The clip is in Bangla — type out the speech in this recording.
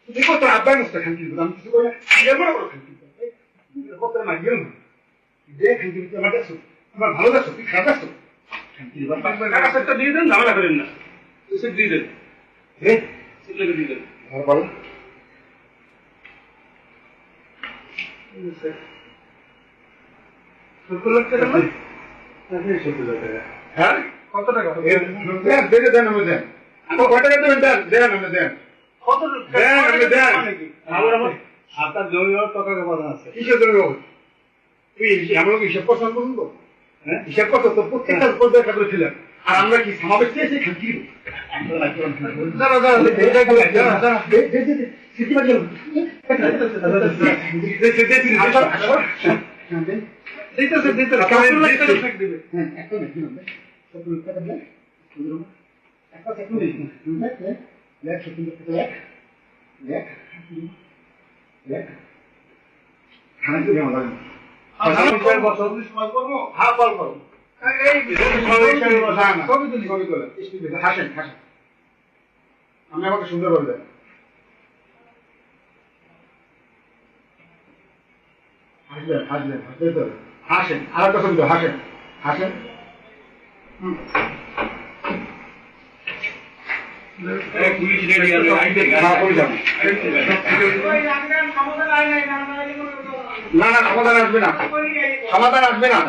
দেখো তোর আব্বাই মস্ত খানকি দিব আমি কিছু করি না আগে বড় বড় খানকি কত না গেল না যে খানকি দিতে আমার দেখছো আমার ভালো দেখছো তুই খারাপ দেখছো খানকি দিব টাকা সেটটা দিয়ে দেন, ঝামেলা করেন না। সেট দিয়ে দেন, সেট লেগে দিয়ে দেন। আর বলো হ্যাঁ, কত টাকা? দেন আমি দেন আমার কয় টাকা দেবেন দেন আমি দেন কত দেন আমি দেন আমার আপনার জমি টাকা কথা আছে। কিসের জন্য তুই আমরা হিসাব করছো পর্যন্ত হ্যাঁ হিসাব করছো তো প্রত্যেকটা পর্যায়ে টাকা ছিলেন আর আমরা কি সমাবেশ চেয়েছি খানকি দাঁড়া দাঁড়া হাসেন হাসেন আমি আমাকে সুন্দর করে দেন হাসবেন হাসবেন হাসবেন তো হাসেন আর একটা ছবি হাসেন হাসেন পুলিশ রেডি আছে, না না সমাধান আসবে না সমাধান আসবে না